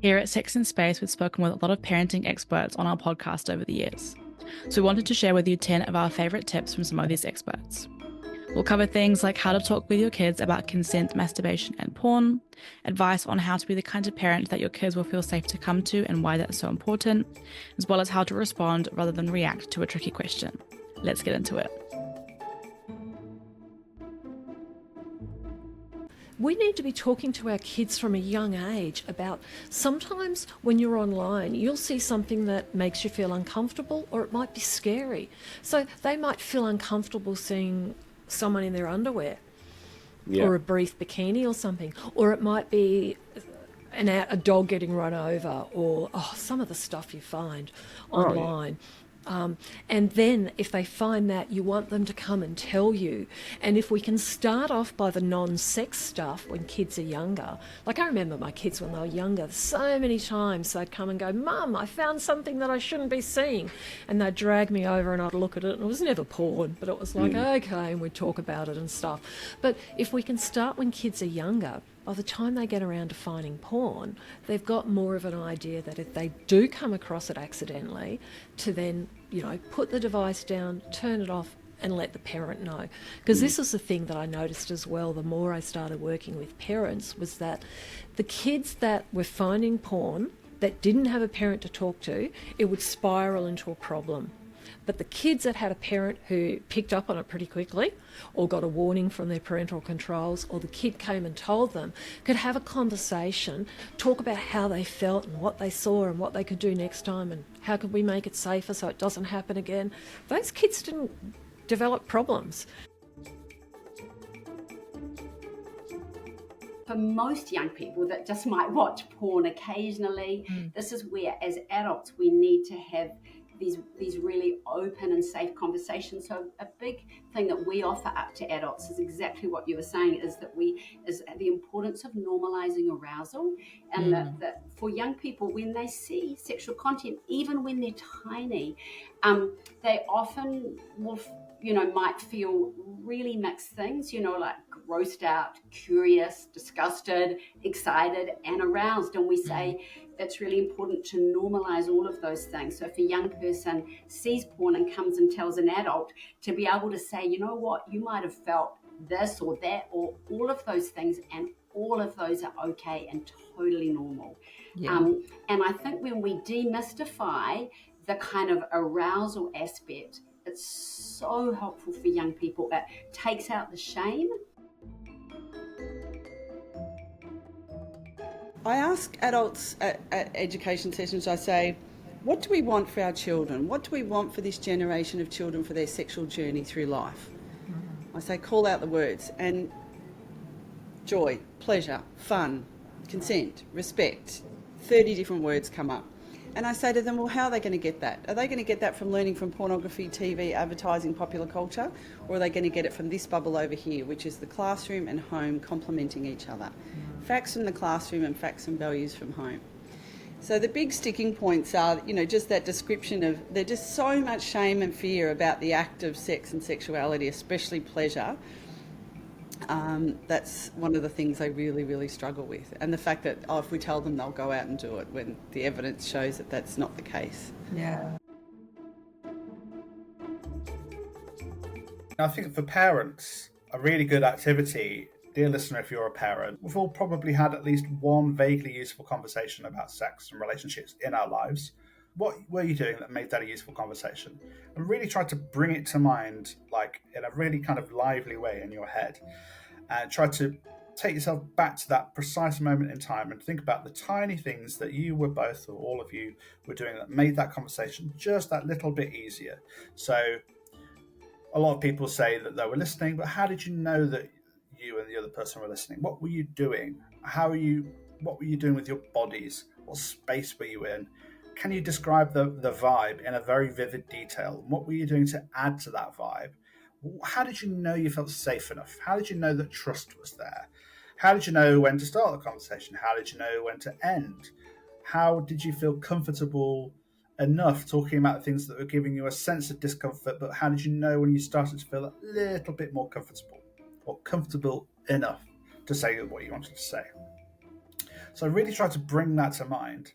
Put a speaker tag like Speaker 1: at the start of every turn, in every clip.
Speaker 1: Here at Sex in Space, we've spoken with a lot of parenting experts on our podcast over the years. So we wanted to share with you 10 of our favourite tips from some of these experts. We'll cover things like how to talk with your kids about consent, masturbation, and porn, advice on how to be the kind of parent that your kids will feel safe to come to and why that's so important, as well as how to respond rather than react to a tricky question. Let's get into it.
Speaker 2: We need to be talking to our kids from a young age about sometimes when you're online, you'll see something that makes you feel uncomfortable or it might be scary. So they might feel uncomfortable seeing someone in their underwear or a brief bikini or something. Or it might be a dog getting run over or some of the stuff you find online. And then if they find that, you want them to come and tell you. And if we can start off by the non-sex stuff when kids are younger, like I remember my kids when they were younger, so many times they'd come and go, "Mum, I found something that I shouldn't be seeing." And they'd drag me over and I'd look at it, and it was never porn, but it was like, okay, and we'd talk about it and stuff. But if we can start when kids are younger, by the time they get around to finding porn, they've got more of an idea that if they do come across it accidentally, to then, put the device down, turn it off, and let the parent know. Because this is the thing that I noticed as well, the more I started working with parents, was that the kids that were finding porn that didn't have a parent to talk to, it would spiral into a problem. But the kids that had a parent who picked up on it pretty quickly or got a warning from their parental controls, or the kid came and told them, could have a conversation, talk about how they felt and what they saw and what they could do next time and how could we make it safer so it doesn't happen again. Those kids didn't develop problems.
Speaker 3: For most young people that just might watch porn occasionally, this is where as adults we need to have these really open and safe conversations. So a big thing that we offer up to adults is exactly what you were saying, is the importance of normalizing arousal, and that for young people, when they see sexual content, even when they're tiny, they often will might feel really mixed things, like grossed out, curious, disgusted, excited, and aroused. And we say it's really important to normalize all of those things. So if a young person sees porn and comes and tells an adult, to be able to say, you know what, you might have felt this or that or all of those things, and all of those are okay and totally normal. And I think when we demystify the kind of arousal aspect, it's so helpful for young people. It takes out the shame.
Speaker 4: I ask adults at education sessions, I say, what do we want for our children? What do we want for this generation of children for their sexual journey through life? I say, call out the words, and joy, pleasure, fun, consent, respect, 30 different words come up. And I say to them, well, how are they going to get that? Are they going to get that from learning from pornography, TV, advertising, popular culture? Or are they going to get it from this bubble over here, which is the classroom and home complementing each other? Facts from the classroom and facts and values from home. So the big sticking points are, just that description of, there's just so much shame and fear about the act of sex and sexuality, especially pleasure. That's one of the things I really, really struggle with. And the fact that, if we tell them, they'll go out and do it, when the evidence shows that that's not the case.
Speaker 2: Yeah.
Speaker 5: I think for parents, a really good activity, dear listener, if you're a parent, we've all probably had at least one vaguely useful conversation about sex and relationships in our lives. What were you doing that made that a useful conversation? And really try to bring it to mind, like in a really kind of lively way in your head. And try to take yourself back to that precise moment in time and think about the tiny things that you were both, or all of you, were doing that made that conversation just that little bit easier. So a lot of people say that they were listening, but how did you know that you and the other person were listening? What were you doing? What were you doing with your bodies? What space were you in? Can you describe the vibe in a very vivid detail? What were you doing to add to that vibe? How did you know you felt safe enough? How did you know that trust was there? How did you know when to start the conversation? How did you know when to end? How did you feel comfortable enough talking about things that were giving you a sense of discomfort, but how did you know when you started to feel a little bit more comfortable, or comfortable enough to say what you wanted to say? So really try to bring that to mind.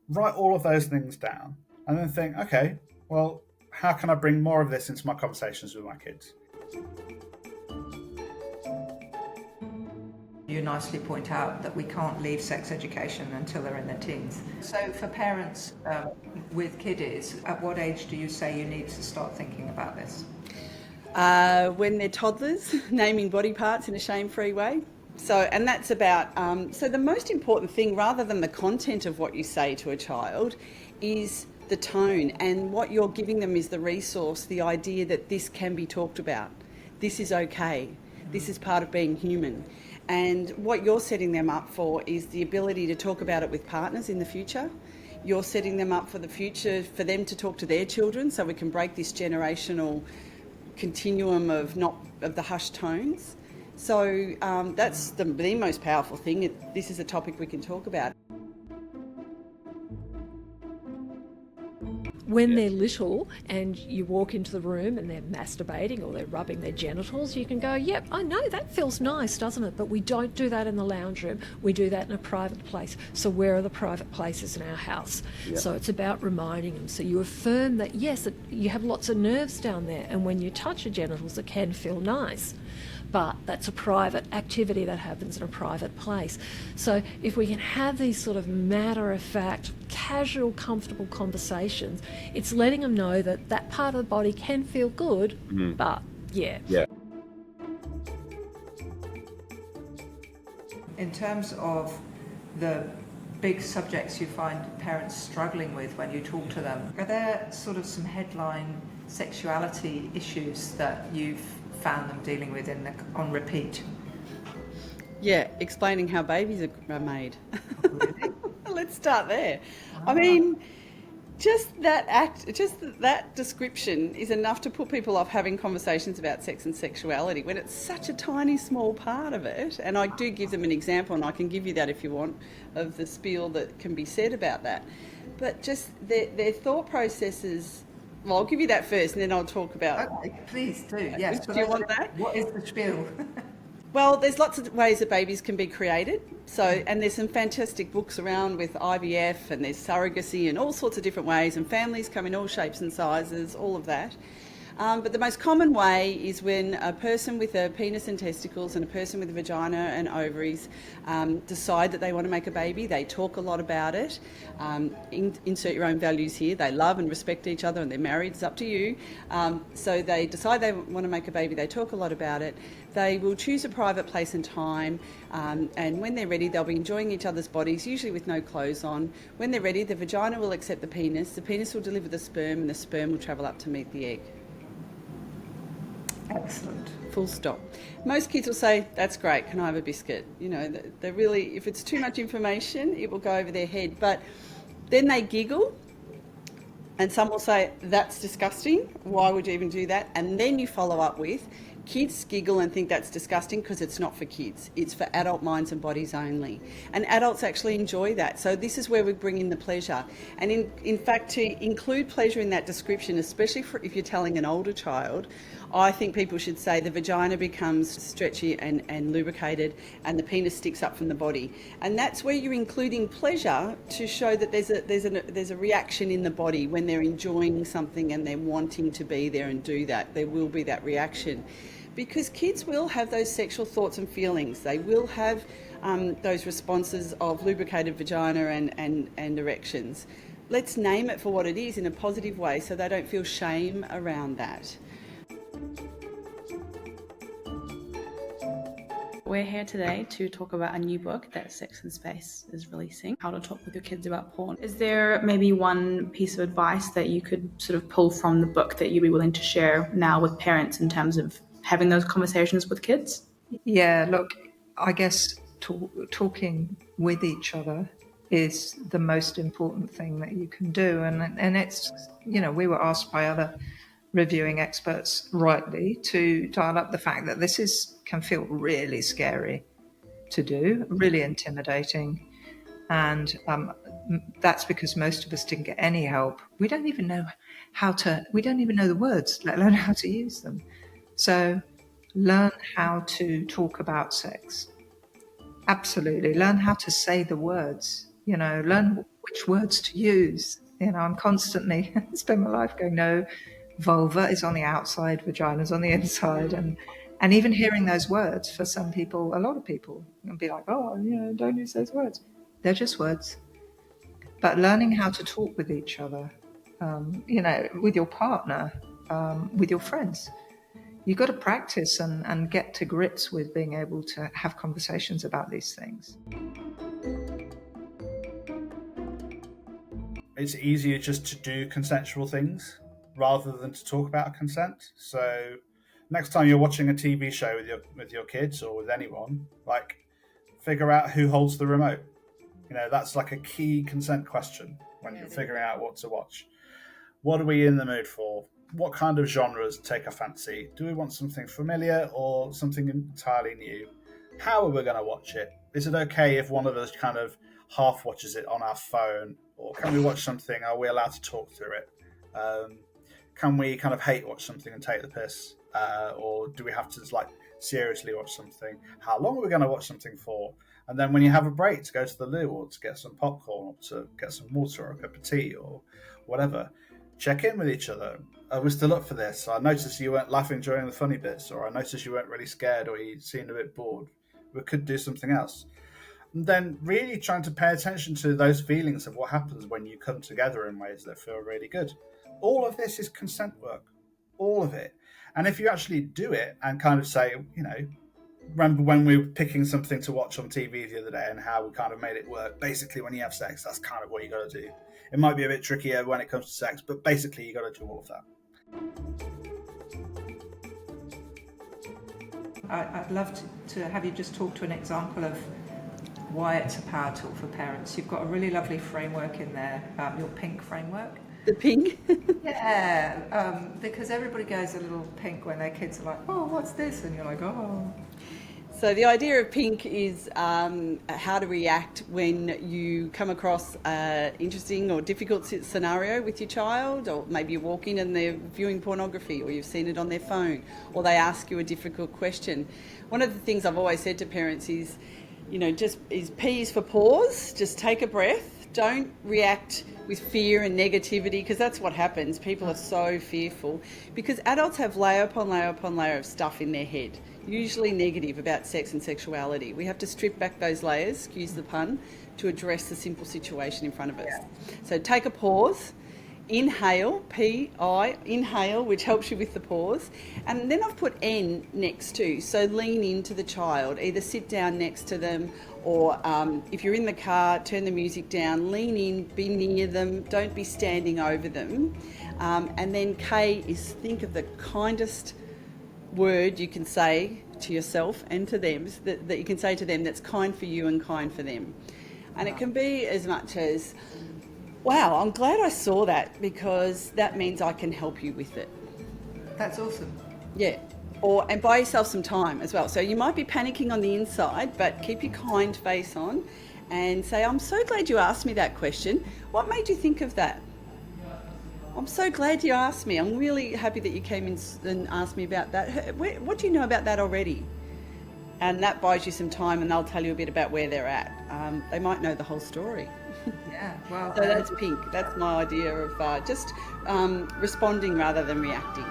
Speaker 5: Write all of those things down and then think, okay, well, how can I bring more of this into my conversations with my kids?
Speaker 6: You nicely point out that we can't leave sex education until they're in their teens. So for parents with kiddies, at what age do you say you need to start thinking about this?
Speaker 4: When they're toddlers, naming body parts in a shame-free way. So, and that's about, so the most important thing, rather than the content of what you say to a child, is the tone, and what you're giving them is the resource, the idea that this can be talked about. This is okay. This is part of being human. And what you're setting them up for is the ability to talk about it with partners in the future. You're setting them up for the future, for them to talk to their children, so we can break this generational continuum of the hushed tones. So that's the most powerful thing. This is a topic we can talk about.
Speaker 2: When they're little and you walk into the room and they're masturbating or they're rubbing their genitals, you can go, yep, I know, that feels nice, doesn't it? But we don't do that in the lounge room. We do that in a private place. So where are the private places in our house? Yep. So it's about reminding them. So you affirm that, yes, you have lots of nerves down there, and when you touch your genitals, it can feel nice. But that's a private activity that happens in a private place. So if we can have these sort of matter-of-fact, casual, comfortable conversations, it's letting them know that that part of the body can feel good, but yeah.
Speaker 6: In terms of the big subjects you find parents struggling with when you talk to them, are there sort of some headline sexuality issues that you've found them dealing with on repeat?
Speaker 4: Yeah, explaining how babies are made.
Speaker 6: Oh, really?
Speaker 4: Let's start there. I mean, just that description is enough to put people off having conversations about sex and sexuality when it's such a tiny, small part of it. And I do give them an example, and I can give you that if you want, of the spiel that can be said about that. But just their thought processes. Well, I'll give you that first, and then I'll talk about.
Speaker 6: Okay, please do. Yes.
Speaker 4: Do you want that?
Speaker 6: What is the spiel?
Speaker 4: Well, there's lots of ways that babies can be created. So, and there's some fantastic books around with IVF, and there's surrogacy and all sorts of different ways, and families come in all shapes and sizes, all of that. But the most common way is when a person with a penis and testicles and a person with a vagina and ovaries decide that they want to make a baby. They talk a lot about it. Insert your own values here. They love and respect each other and they're married. It's up to you. So they decide they want to make a baby. They talk a lot about it. They will choose a private place and time, and when they're ready, they'll be enjoying each other's bodies, usually with no clothes on. When they're ready, the vagina will accept the penis will deliver the sperm, and the sperm will travel up to meet the egg.
Speaker 6: Excellent.
Speaker 4: Full stop. Most kids will say, that's great, can I have a biscuit? You know, they're really, if it's too much information, it will go over their head. But then they giggle, and some will say, that's disgusting, why would you even do that? And then you follow up with, kids giggle and think that's disgusting because it's not for kids. It's for adult minds and bodies only. And adults actually enjoy that. So this is where we bring in the pleasure. And in fact, to include pleasure in that description, especially if you're telling an older child, I think people should say the vagina becomes stretchy and lubricated, and the penis sticks up from the body. And that's where you're including pleasure to show that there's a reaction in the body when they're enjoying something and they're wanting to be there and do that. There will be that reaction. Because kids will have those sexual thoughts and feelings. They will have those responses of lubricated vagina and erections. Let's name it for what it is in a positive way so they don't feel shame around that.
Speaker 1: We're here today to talk about a new book that Sex and Space is releasing, How to Talk with Your Kids About Porn. Is there maybe one piece of advice that you could sort of pull from the book that you'd be willing to share now with parents in terms of having those conversations with kids?
Speaker 6: Yeah, look, I guess talking with each other is the most important thing that you can do. And it's, you know, we were asked by other reviewing experts rightly to dial up the fact that this can feel really scary to do, really intimidating. And that's because most of us didn't get any help. We don't even know we don't even know the words, let alone how to use them. So learn how to talk about sex. Absolutely. Learn how to say the words, learn which words to use. I'm constantly spend my life going, no, vulva is on the outside, vagina's on the inside. And even hearing those words for some people, a lot of people, and be like, oh, don't use those words. They're just words. But learning how to talk with each other, with your partner, with your friends, you've got to practice and get to grips with being able to have conversations about these things.
Speaker 5: It's easier just to do consensual things rather than to talk about consent. So next time you're watching a TV show with your kids or with anyone, like, figure out who holds the remote. That's like a key consent question when you're figuring out what to watch. What are we in the mood for? What kind of genres take a fancy? Do we want something familiar or something entirely new? How are we going to watch it? Is it okay if one of us kind of half watches it on our phone? Or can we watch something? Are we allowed to talk through it? Can we kind of hate watch something and take the piss? Or do we have to seriously watch something? How long are we going to watch something for? And then when you have a break to go to the loo or to get some popcorn or to get some water or a cup of tea or whatever, check in with each other. Are we still up for this? I noticed you weren't laughing during the funny bits, or I noticed you weren't really scared, or you seemed a bit bored. We could do something else. And then really trying to pay attention to those feelings of what happens when you come together in ways that feel really good. All of this is consent work. All of it. And if you actually do it and kind of say, remember when we were picking something to watch on TV the other day and how we kind of made it work? Basically, when you have sex, that's kind of what you got to do. It might be a bit trickier when it comes to sex, but basically you got to do all of that.
Speaker 6: I'd love to have you just talk to an example of why it's a power tool for parents. You've got a really lovely framework in there, your pink framework.
Speaker 4: The pink?
Speaker 6: Yeah, because everybody goes a little pink when their kids are like, oh, what's this? And you're like, oh.
Speaker 4: So the idea of pink is how to react when you come across an interesting or difficult scenario with your child, or maybe you walk in and they're viewing pornography, or you've seen it on their phone, or they ask you a difficult question. One of the things I've always said to parents is, P is for pause, just take a breath. Don't react with fear and negativity, because that's what happens. People are so fearful because adults have layer upon layer upon layer of stuff in their head, usually negative about sex and sexuality. We have to strip back those layers, excuse the pun, to address the simple situation in front of us. Yeah. So take a pause, inhale, P-I, inhale, which helps you with the pause. And then I've put N next to, so lean into the child, either sit down next to them, or if you're in the car, turn the music down, lean in, be near them, don't be standing over them. And then K is think of the kindest word you can say to yourself and to them, that you can say to them that's kind for you and kind for them. And it can be as much as, wow, I'm glad I saw that, because that means I can help you with it.
Speaker 6: That's awesome.
Speaker 4: Yeah. And buy yourself some time as well. So you might be panicking on the inside, but keep your kind face on and say, I'm so glad you asked me that question. What made you think of that? I'm so glad you asked me. I'm really happy that you came in and asked me about that. What do you know about that already? And that buys you some time, and they'll tell you a bit about where they're at. They might know the whole story.
Speaker 6: Yeah, well.
Speaker 4: So that's pink. That's my idea of just responding rather than reacting.